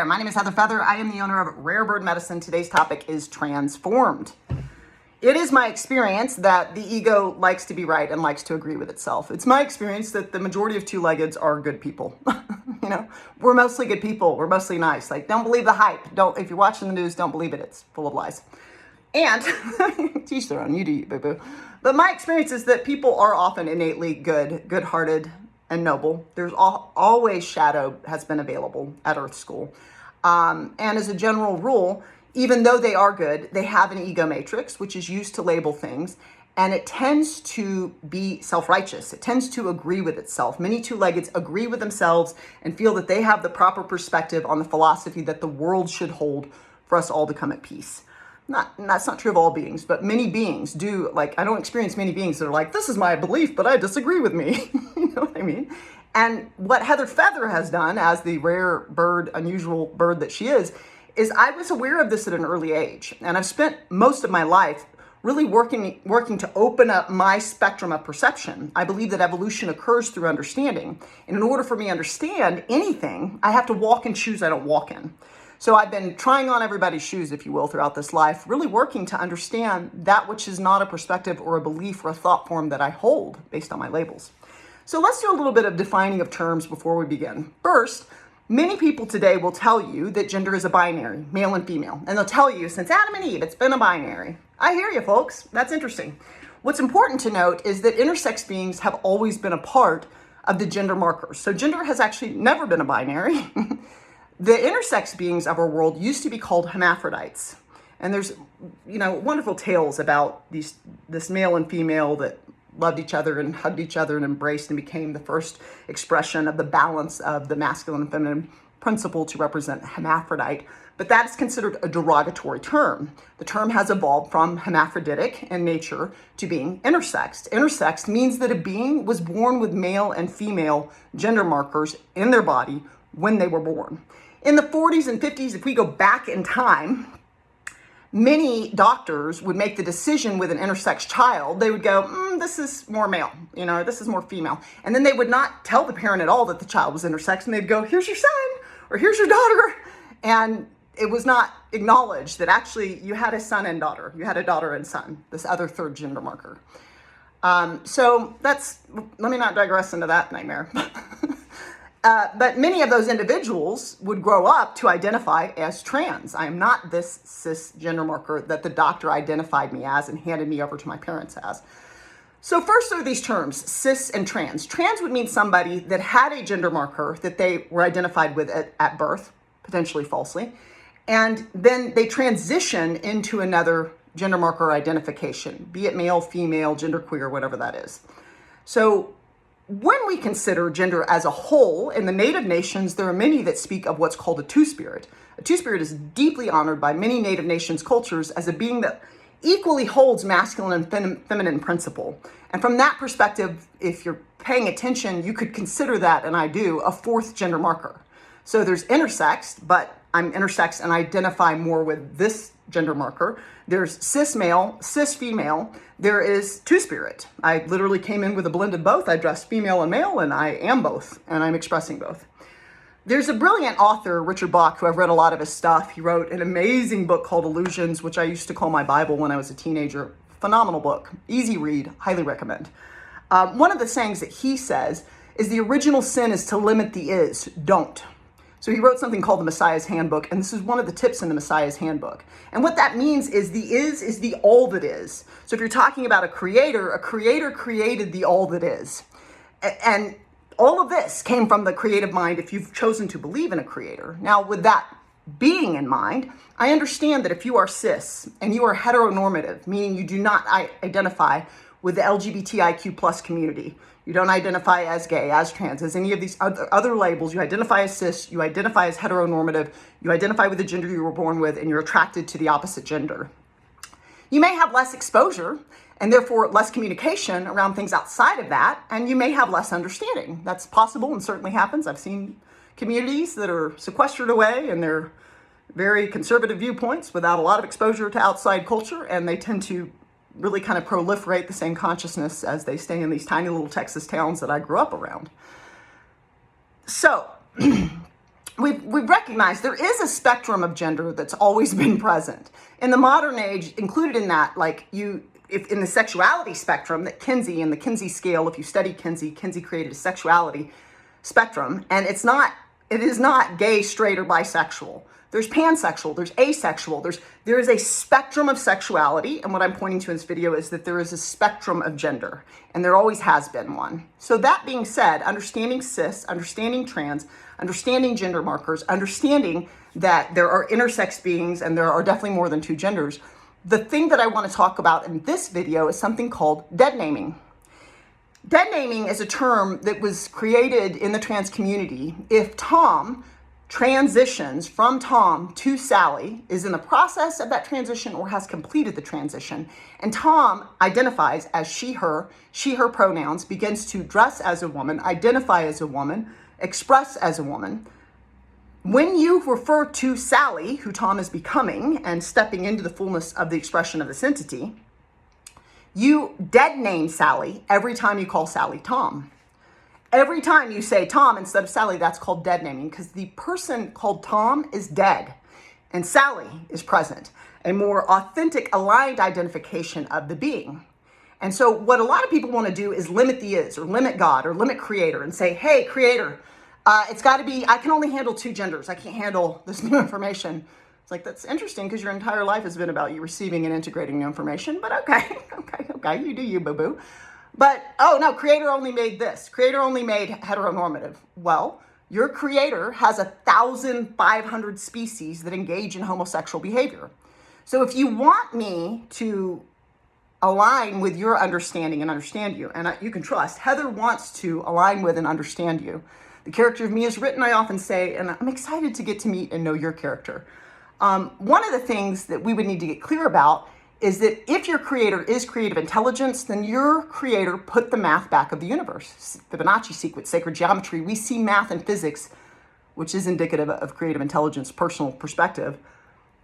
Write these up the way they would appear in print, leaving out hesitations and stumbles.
there, my name is Heather Feather. I am the owner of Rare Bird Medicine. Today's topic is transformed. It is my experience that the ego likes to be right and likes to agree with itself. It's my experience that the majority of two-leggeds are good people. You know, we're mostly good people. We're mostly nice. Like, don't believe the hype. If you're watching the news, don't believe it. It's full of lies. And teach their own. You do you, boo-boo. But my experience is that people are often innately good-hearted, and noble. There's always shadow has been available at Earth School. And as a general rule, even though they are good, they have an ego matrix, which is used to label things, and it tends to be self-righteous. It tends to agree with itself. Many two-leggeds agree with themselves and feel that they have the proper perspective on the philosophy that the world should hold for us all to come at peace. That's not true of all beings, but many beings do. Like, I don't experience many beings that are like, this is my belief, but I disagree with me. You know what I mean? And what Heather Feather has done as the rare bird, unusual bird that she is I was aware of this at an early age. And I've spent most of my life really working to open up my spectrum of perception. I believe that evolution occurs through understanding. And in order for me to understand anything, I have to walk in shoes I don't walk in. So I've been trying on everybody's shoes, if you will, throughout this life, really working to understand that which is not a perspective or a belief or a thought form that I hold based on my labels. So let's do a little bit of defining of terms before we begin. First, many people today will tell you that gender is a binary, male and female. And they'll tell you, since Adam and Eve, it's been a binary. I hear you, folks. That's interesting. What's important to note is that intersex beings have always been a part of the gender markers. So gender has actually never been a binary. The intersex beings of our world used to be called hermaphrodites. And there's, wonderful tales about this male and female that loved each other and hugged each other and embraced and became the first expression of the balance of the masculine and feminine principle to represent hermaphrodite. But that is considered a derogatory term. The term has evolved from hermaphroditic in nature to being intersexed. Intersexed means that a being was born with male and female gender markers in their body when they were born. In the 40s and 50s, if we go back in time, many doctors would make the decision with an intersex child. They would go, this is more male, this is more female. And then they would not tell the parent at all that the child was intersex, and they'd go, here's your son, or here's your daughter. And it was not acknowledged that actually you had a son and daughter. You had a daughter and son, this other third gender marker. So let me not digress into that nightmare. But many of those individuals would grow up to identify as trans. I am not this cisgender marker that the doctor identified me as and handed me over to my parents as. So first are these terms, cis and trans. Trans would mean somebody that had a gender marker that they were identified with at birth, potentially falsely, and then they transition into another gender marker identification, be it male, female, genderqueer, whatever that is. So when we consider gender as a whole, in the native nations, there are many that speak of what's called a two-spirit. A two-spirit is deeply honored by many native nations' cultures as a being that equally holds masculine and feminine principle. And from that perspective, if you're paying attention, you could consider that, and I do, a fourth gender marker. So there's intersexed, but I'm intersex and identify more with this gender marker. There's cis male, cis female. There is two-spirit. I literally came in with a blend of both. I dressed female and male, and I am both, and I'm expressing both. There's a brilliant author, Richard Bach, who I've read a lot of his stuff. He wrote an amazing book called Illusions, which I used to call my Bible when I was a teenager. Phenomenal book. Easy read. Highly recommend. One of the sayings that he says is the original sin is to limit the is. Don't. So he wrote something called the Messiah's Handbook, and this is one of the tips in the Messiah's Handbook. And what that means is the is the all that is. So if you're talking about a creator created the all that is. And all of this came from the creative mind if you've chosen to believe in a creator. Now, with that being in mind, I understand that if you are cis and you are heteronormative, meaning you do not identify with the LGBTIQ plus community, you don't identify as gay, as trans, as any of these other labels. You identify as cis, you identify as heteronormative, you identify with the gender you were born with, and you're attracted to the opposite gender. You may have less exposure and therefore less communication around things outside of that, and you may have less understanding. That's possible and certainly happens. I've seen communities that are sequestered away and they're very conservative viewpoints without a lot of exposure to outside culture, and they tend to really kind of proliferate the same consciousness as they stay in these tiny little Texas towns that I grew up around. So we've recognized there is a spectrum of gender that's always been present. In the modern age, included in that, like if in the sexuality spectrum, that Kinsey and the Kinsey scale, if you study Kinsey created a sexuality spectrum, and it is not gay, straight, or bisexual. There's pansexual, there's asexual, there is a spectrum of sexuality, and what I'm pointing to in this video is that there is a spectrum of gender, and there always has been one. So that being said, understanding cis, understanding trans, understanding gender markers, understanding that there are intersex beings and there are definitely more than two genders, the thing that I want to talk about in this video is something called dead naming. Dead naming is a term that was created in the trans community if Tom transitions from Tom to Sally, is in the process of that transition or has completed the transition, and Tom identifies as she, her pronouns, begins to dress as a woman, identify as a woman, express as a woman. When you refer to Sally, who Tom is becoming and stepping into the fullness of the expression of this entity, you dead name Sally every time you call Sally Tom. Every time you say Tom instead of Sally, that's called dead naming, because the person called Tom is dead and Sally is present, a more authentic, aligned identification of the being. And so what a lot of people want to do is limit the is, or limit God, or limit creator, and say, hey, creator, it's got to be, I can only handle two genders. I can't handle this new information. It's like, that's interesting, because your entire life has been about you receiving and integrating new information, but okay, you do you, boo-boo. But, oh no, creator only made this. Creator only made heteronormative. Well, your creator has 1,500 species that engage in homosexual behavior. So if you want me to align with your understanding and understand you, and you can trust, Heather wants to align with and understand you. The character of me is written, I often say, and I'm excited to get to meet and know your character. One of the things that we would need to get clear about is that if your creator is creative intelligence, then your creator put the math back of the universe. Fibonacci sequence, sacred geometry, we see math and physics, which is indicative of creative intelligence, personal perspective.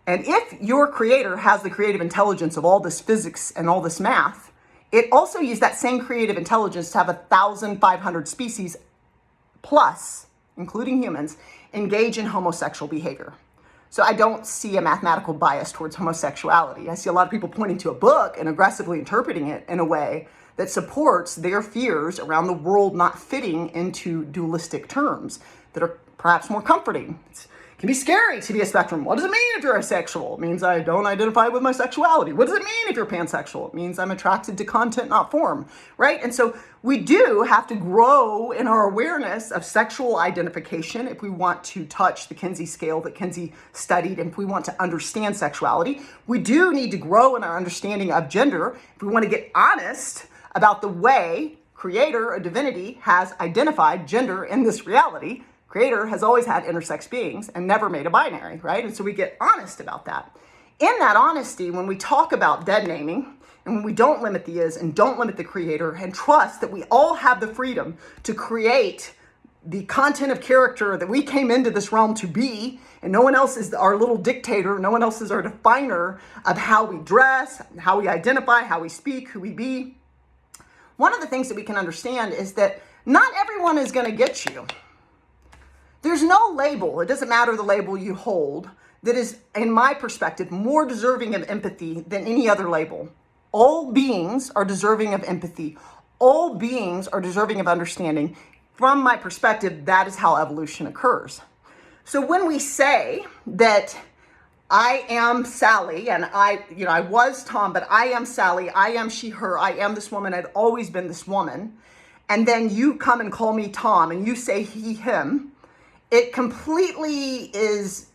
And if your creator has the creative intelligence of all this physics and all this math, it also used that same creative intelligence to have 1,500 species plus, including humans, engage in homosexual behavior. So I don't see a mathematical bias towards homosexuality. I see a lot of people pointing to a book and aggressively interpreting it in a way that supports their fears around the world not fitting into dualistic terms that are perhaps more comforting. It can be scary to be a spectrum. What does it mean if you're asexual? It means I don't identify with my sexuality. What does it mean if you're pansexual? It means I'm attracted to content, not form, right? And so we do have to grow in our awareness of sexual identification if we want to touch the Kinsey scale that Kinsey studied, and if we want to understand sexuality. We do need to grow in our understanding of gender if we want to get honest about the way creator or divinity has identified gender in this reality. Creator has always had intersex beings and never made a binary, right? And so we get honest about that. In that honesty, when we talk about dead naming, and when we don't limit the is and don't limit the creator, and trust that we all have the freedom to create the content of character that we came into this realm to be, and no one else is our little dictator, no one else is our definer of how we dress, how we identify, how we speak, who we be. One of the things that we can understand is that not everyone is going to get you. There's no label, it doesn't matter the label you hold, that is, in my perspective, more deserving of empathy than any other label. All beings are deserving of empathy. All beings are deserving of understanding. From my perspective, that is how evolution occurs. So when we say that I am Sally, and I was Tom, but I am Sally, I am she, her, I am this woman, I've always been this woman, and then you come and call me Tom, and you say he, him, it completely is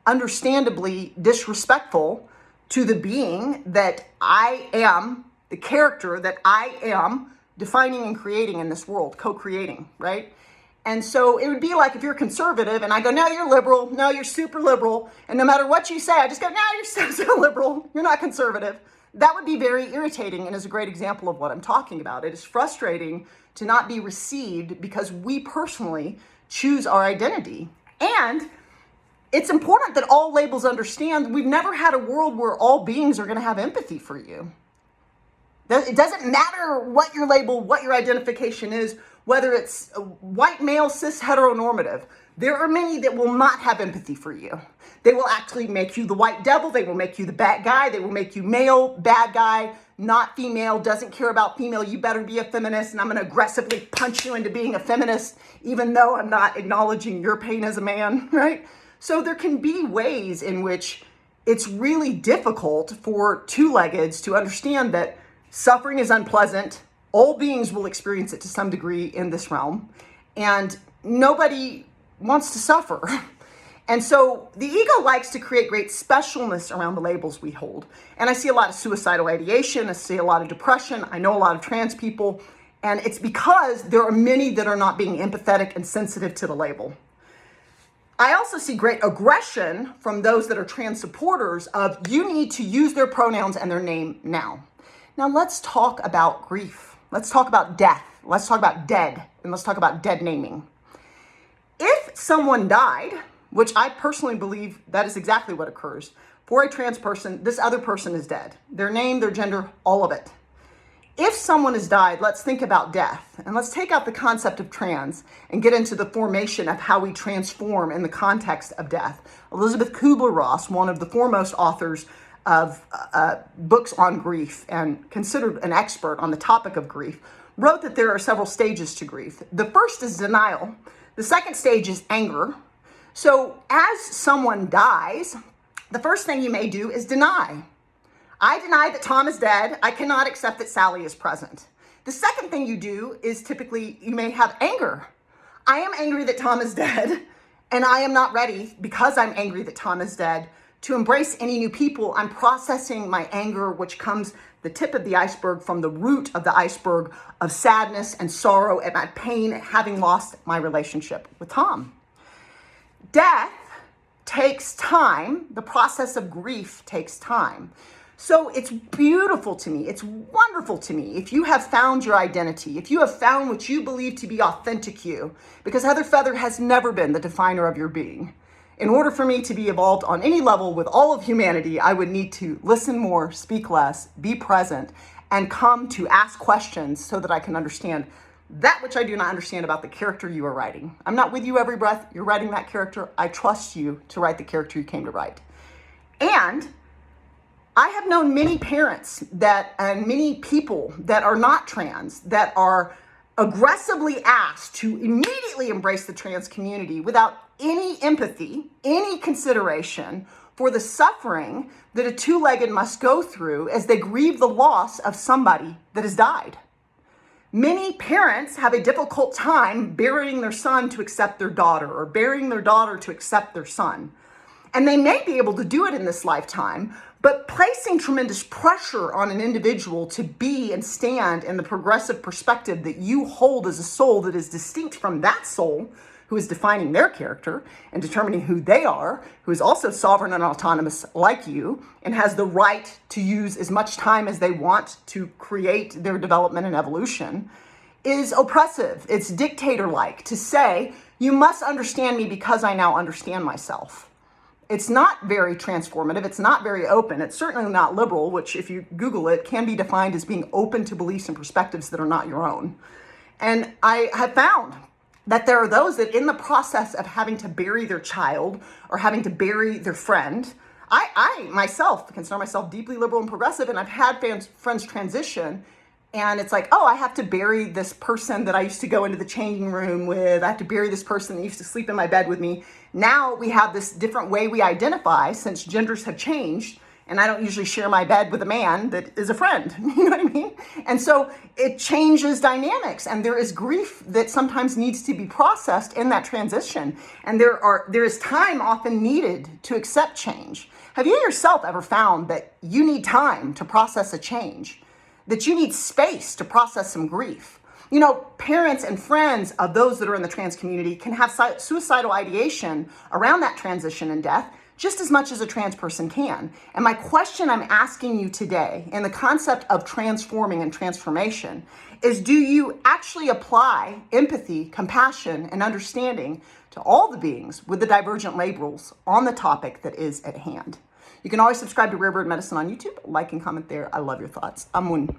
understandably disrespectful to the being that I am, the character that I am defining and creating in this world, co-creating, right? And so it would be like if you're conservative and I go, no, you're liberal, no, you're super liberal, and no matter what you say, I just go, no, you're so liberal, you're not conservative. That would be very irritating and is a great example of what I'm talking about. It is frustrating to not be received because we personally choose our identity. And it's important that all labels understand we've never had a world where all beings are going to have empathy for you. It doesn't matter what your label, what your identification is, whether it's white, male, cis, heteronormative. There are many that will not have empathy for you. They will actually make you the white devil. They will make you the bad guy. They will make you male, bad guy, not female, doesn't care about female. You better be a feminist, and I'm going to aggressively punch you into being a feminist, even though I'm not acknowledging your pain as a man, right? So there can be ways in which it's really difficult for two-leggeds to understand that suffering is unpleasant. All beings will experience it to some degree in this realm, and nobody wants to suffer. And so the ego likes to create great specialness around the labels we hold. And I see a lot of suicidal ideation. I see a lot of depression. I know a lot of trans people. And it's because there are many that are not being empathetic and sensitive to the label. I also see great aggression from those that are trans supporters of you need to use their pronouns and their name now. Now let's talk about grief. Let's talk about death. Let's talk about dead. And let's talk about dead naming. If someone died, which I personally believe that is exactly what occurs, for a trans person, this other person is dead. Their name, their gender, all of it. If someone has died, let's think about death. And let's take out the concept of trans and get into the formation of how we transform in the context of death. Elizabeth Kubler-Ross, one of the foremost authors of books on grief and considered an expert on the topic of grief, wrote that there are several stages to grief. The first is denial. The second stage is anger. So as someone dies, the first thing you may do is deny. I deny that Tom is dead. I cannot accept that Sally is present. The second thing you do is typically you may have anger. I am angry that Tom is dead, and I am not ready, because I'm angry that Tom is dead, to embrace any new people. I'm processing my anger, which comes the tip of the iceberg from the root of the iceberg of sadness and sorrow and my pain at having lost my relationship with Tom. Death takes time. The process of grief takes time. So it's beautiful to me. It's wonderful to me if you have found your identity, if you have found what you believe to be authentic you, because Heather Feather has never been the definer of your being. In order for me to be evolved on any level with all of humanity, I would need to listen more, speak less, be present, and come to ask questions so that I can understand that which I do not understand about the character you are writing. I'm not with you every breath. You're writing that character. I trust you to write the character you came to write. And I have known many parents and many people that are not trans that are aggressively asked to immediately embrace the trans community without any empathy, any consideration for the suffering that a two-legged must go through as they grieve the loss of somebody that has died. Many parents have a difficult time burying their son to accept their daughter, or burying their daughter to accept their son. And they may be able to do it in this lifetime, but placing tremendous pressure on an individual to be and stand in the progressive perspective that you hold as a soul that is distinct from that soul who is defining their character and determining who they are, who is also sovereign and autonomous like you, and has the right to use as much time as they want to create their development and evolution, is oppressive. It's dictator-like to say, you must understand me because I now understand myself. It's not very transformative. It's not very open. It's certainly not liberal, which if you Google it, can be defined as being open to beliefs and perspectives that are not your own. And I have found that there are those that in the process of having to bury their child or having to bury their friend, I myself consider myself deeply liberal and progressive, and I've had friends transition, and it's like, oh, I have to bury this person that I used to go into the changing room with. I have to bury this person that used to sleep in my bed with me. Now we have this different way we identify since genders have changed, and I don't usually share my bed with a man that is a friend. You know what I mean? And so it changes dynamics, and there is grief that sometimes needs to be processed in that transition. And there is time often needed to accept change. Have you yourself ever found that you need time to process a change? That you need space to process some grief? You know, parents and friends of those that are in the trans community can have suicidal ideation around that transition and death just as much as a trans person can. And my question I'm asking you today in the concept of transforming and transformation is, do you actually apply empathy, compassion, and understanding to all the beings with the divergent labels on the topic that is at hand? You can always subscribe to Rare Bird Medicine on YouTube, like and comment there. I love your thoughts. Amun.